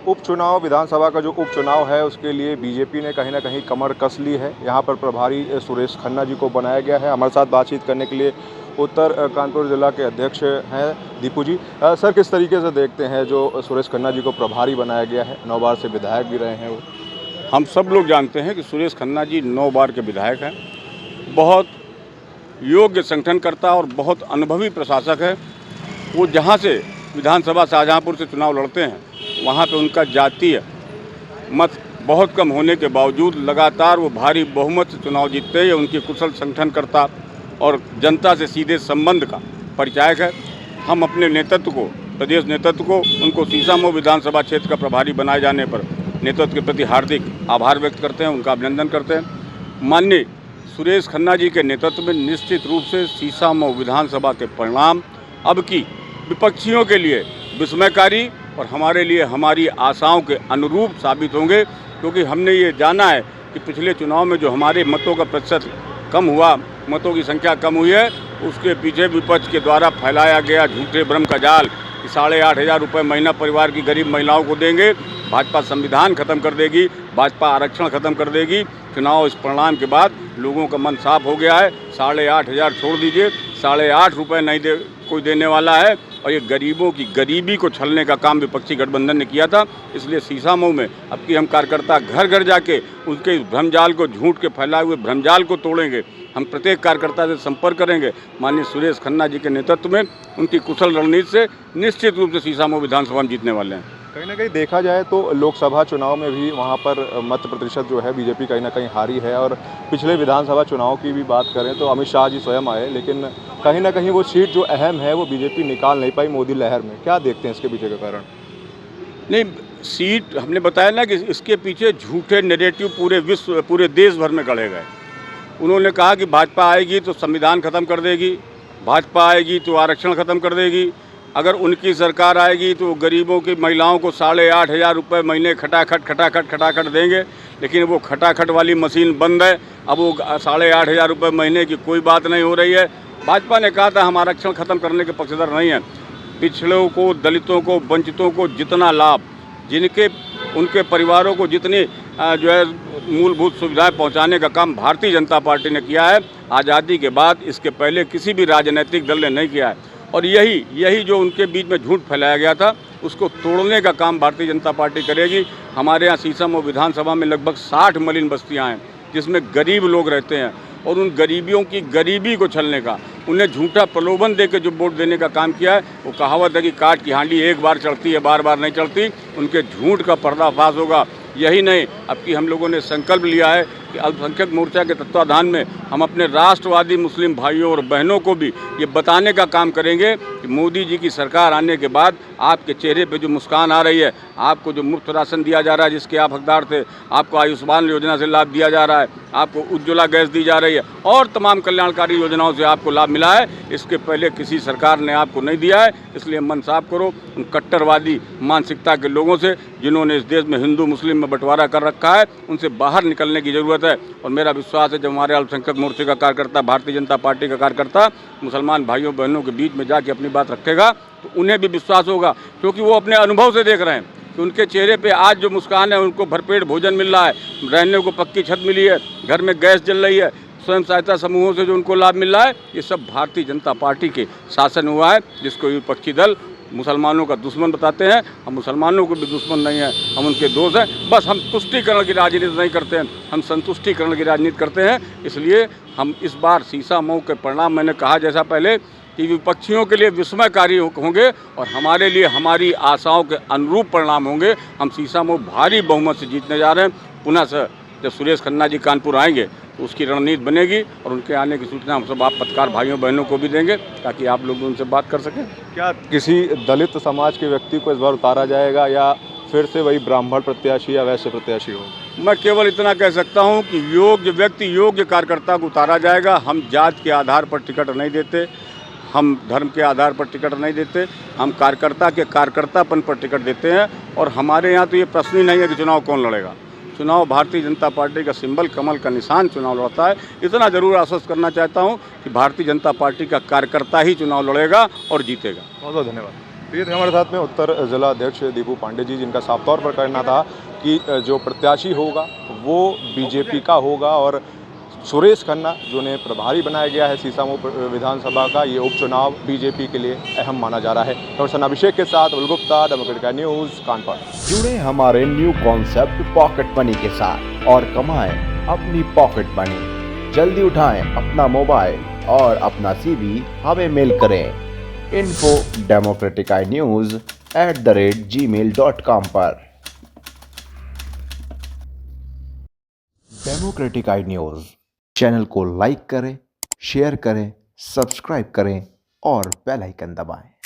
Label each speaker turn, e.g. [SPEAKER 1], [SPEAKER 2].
[SPEAKER 1] उपचुनाव विधानसभा का जो उपचुनाव है उसके लिए बीजेपी ने कहीं ना कहीं कमर कस ली है। यहाँ पर प्रभारी सुरेश खन्ना जी को बनाया गया है। हमारे साथ बातचीत करने के लिए उत्तर कानपुर जिला के अध्यक्ष हैं दीपू जी। सर, किस तरीके से देखते हैं जो सुरेश खन्ना जी को प्रभारी बनाया गया है? 9 बार से विधायक भी रहे हैं वो।
[SPEAKER 2] हम सब लोग जानते हैं कि सुरेश खन्ना जी 9 बार के विधायक हैं, बहुत योग्य संगठनकर्ता और बहुत अनुभवी प्रशासक है। वो जहाँ से विधानसभा शाहजहाँपुर से चुनाव लड़ते हैं वहाँ पे उनका जातीय मत बहुत कम होने के बावजूद लगातार वो भारी बहुमत से चुनाव जीतते हैं। उनकी कुशल संगठनकर्ता और जनता से सीधे संबंध का परिचायक है। हम अपने नेतृत्व को, प्रदेश नेतृत्व को, उनको सीसामऊ विधानसभा क्षेत्र का प्रभारी बनाए जाने पर नेतृत्व के प्रति हार्दिक आभार व्यक्त करते हैं, उनका अभिनंदन करते हैं। माननीय सुरेश खन्ना जी के नेतृत्व में निश्चित रूप से सीसामऊ विधानसभा के परिणाम अब की विपक्षियों के लिए विस्मयकारी और हमारे लिए हमारी आशाओं के अनुरूप साबित होंगे, क्योंकि हमने ये जाना है कि पिछले चुनाव में जो हमारे मतों का प्रतिशत कम हुआ, मतों की संख्या कम हुई है, उसके पीछे विपक्ष के द्वारा फैलाया गया झूठे भ्रम का जाल कि 8,500 रुपये महीना परिवार की गरीब महिलाओं को देंगे, भाजपा संविधान खत्म कर देगी, भाजपा आरक्षण खत्म कर देगी। चुनाव इस परिणाम के बाद लोगों का मन साफ हो गया है। 8,500 छोड़ दीजिए, 8.5 रुपये नहीं कोई देने वाला है। और ये गरीबों की गरीबी को छलने का काम विपक्षी गठबंधन ने किया था। इसलिए सीसामऊ में अब की हम कार्यकर्ता घर घर जाके उनके भ्रमजाल को, झूठ के फैलाए हुए भ्रमजाल को तोड़ेंगे। हम प्रत्येक कार्यकर्ता से संपर्क करेंगे। माननीय सुरेश खन्ना जी के नेतृत्व में उनकी कुशल रणनीति से निश्चित रूप से सीसामऊ विधानसभा में जीतने वाले हैं।
[SPEAKER 1] कहीं ना कहीं देखा जाए तो लोकसभा चुनाव में भी वहाँ पर मत प्रतिशत जो है बीजेपी कहीं ना कहीं हारी है। और पिछले विधानसभा चुनाव की भी बात करें तो अमित शाह जी स्वयं आए, लेकिन कहीं ना कहीं वो सीट जो अहम है वो बीजेपी निकाल नहीं पाई मोदी लहर में। क्या देखते हैं इसके पीछे का कारण?
[SPEAKER 2] नहीं, सीट हमने बताया ना कि इसके पीछे झूठे नैरेटिव पूरे देश भर में गढ़े गए। उन्होंने कहा कि भाजपा आएगी तो संविधान खत्म कर देगी, भाजपा आएगी तो आरक्षण खत्म कर देगी, अगर उनकी सरकार आएगी तो गरीबों की महिलाओं को 8,500 रुपये महीने खटाखट देंगे। लेकिन वो खटाखट वाली मशीन बंद है। अब वो 8,500 रुपये महीने की कोई बात नहीं हो रही है। भाजपा ने कहा था हम आरक्षण खत्म करने के पक्षधर नहीं हैं। पिछड़ों को, दलितों को, वंचितों को जितना लाभ, जिनके उनके परिवारों को जितनी जो है मूलभूत सुविधाएं पहुंचाने का काम भारतीय जनता पार्टी ने किया है आज़ादी के बाद, इसके पहले किसी भी राजनीतिक दल ने नहीं किया है। और यही जो उनके बीच में झूठ फैलाया गया था उसको तोड़ने का काम भारतीय जनता पार्टी करेगी। हमारे यहाँ सीसामऊ विधानसभा में लगभग 60 मलिन बस्तियाँ हैं जिसमें गरीब लोग रहते हैं, और उन गरीबियों की गरीबी को छलने का, उन्हें झूठा प्रलोभन देकर जो वोट देने का काम किया है, वो कहावत है कि काट की हांडी एक बार चढ़ती है, बार बार नहीं चढ़ती। उनके झूठ का पर्दाफाश होगा। यही नहीं, अब की हम लोगों ने संकल्प लिया है कि अल्पसंख्यक मोर्चा के तत्वाधान में हम अपने राष्ट्रवादी मुस्लिम भाइयों और बहनों को भी ये बताने का काम करेंगे कि मोदी जी की सरकार आने के बाद आपके चेहरे पे जो मुस्कान आ रही है, आपको जो मुफ्त राशन दिया जा रहा है जिसके आप हकदार थे, आपको आयुष्मान योजना से लाभ दिया जा रहा है, आपको उज्ज्वला गैस दी जा रही है और तमाम कल्याणकारी योजनाओं से आपको लाभ मिला है, इसके पहले किसी सरकार ने आपको नहीं दिया है। इसलिए मन साफ करो उन कट्टरवादी मानसिकता के लोगों से, जिन्होंने इस देश में हिंदू मुस्लिम में बंटवारा कर रखा है, उनसे बाहर निकलने की ज़रूरत है। और मेरा विश्वास है जब हमारे अल्पसंख्यक मोर्चे का कार्यकर्ता, भारतीय जनता पार्टी का कार्यकर्ता मुसलमान भाइयों बहनों के बीच में जाके अपनी बात रखेगा तो उन्हें भी विश्वास होगा, क्योंकि वो अपने अनुभव से देख रहे हैं कि उनके चेहरे पे आज जो मुस्कान है, उनको भरपेट भोजन मिल रहा है, रहने को पक्की छत मिली है, घर में गैस जल रही है, स्वयं सहायता समूहों से जो उनको लाभ मिल रहा है, ये सब भारतीय जनता पार्टी के शासन हुआ है, जिसको विपक्षी दल मुसलमानों का दुश्मन बताते हैं। हम मुसलमानों को भी दुश्मन नहीं हैं, हम उनके दोस्त हैं। बस हम तुष्टीकरण की राजनीति नहीं करते हैं, हम संतुष्टिकरण की राजनीति करते हैं। इसलिए हम इस बार सीसामऊ के परिणाम, मैंने कहा जैसा पहले कि विपक्षियों के लिए विस्मयकारी होंगे और हमारे लिए हमारी आशाओं के अनुरूप परिणाम होंगे। हम सीसामऊ भारी बहुमत से जीतने जा रहे हैं। पुनः से जब सुरेश खन्ना जी कानपुर आएंगे तो उसकी रणनीति बनेगी और उनके आने की सूचना हम सब आप पत्रकार भाइयों बहनों को भी देंगे ताकि आप लोग उनसे बात कर सकें।
[SPEAKER 1] क्या किसी दलित समाज के व्यक्ति को इस बार उतारा जाएगा या फिर से वही ब्राह्मण प्रत्याशी या वैश्य प्रत्याशी हो?
[SPEAKER 2] मैं केवल इतना कह सकता हूं कि योग्य व्यक्ति, योग्य कार्यकर्ता को उतारा जाएगा। हम जात के आधार पर टिकट नहीं देते, हम धर्म के आधार पर टिकट नहीं देते, हम कार्यकर्ता के कार्यकर्तापन पर टिकट देते हैं। और हमारे यहाँ तो ये प्रश्न ही नहीं है कि चुनाव कौन लड़ेगा। चुनाव भारतीय जनता पार्टी का सिंबल, कमल का निशान चुनाव लड़ता है। इतना जरूर आश्वस्त करना चाहता हूं कि भारतीय जनता पार्टी का कार्यकर्ता ही चुनाव लड़ेगा और जीतेगा।
[SPEAKER 1] बहुत बहुत धन्यवाद। तो ये थे हमारे साथ में उत्तर जिला अध्यक्ष दीपू पांडे जी, जिनका साफ तौर पर कहना था कि जो प्रत्याशी होगा वो बीजेपी का होगा और सुरेश खन्ना जिन्हें प्रभारी बनाया गया है सीसामऊ विधानसभा का, ये उपचुनाव बीजेपी के लिए अहम माना जा रहा है। डॉक्टर अभिषेक के साथ गुप्ता, डेमोक्रेटिक न्यूज़, कानपुर।
[SPEAKER 3] जुड़े हमारे न्यू कॉन्सेप्ट पॉकेट मनी के साथ और कमाएं अपनी पॉकेट मनी। जल्दी उठाएं अपना मोबाइल और अपना CV हमें मेल करें info@democraticnews@gmail.com पर। डेमोक्रेटिक आई न्यूज़ चैनल को लाइक करें, शेयर करें, सब्सक्राइब करें और बेल आइकन दबाएं।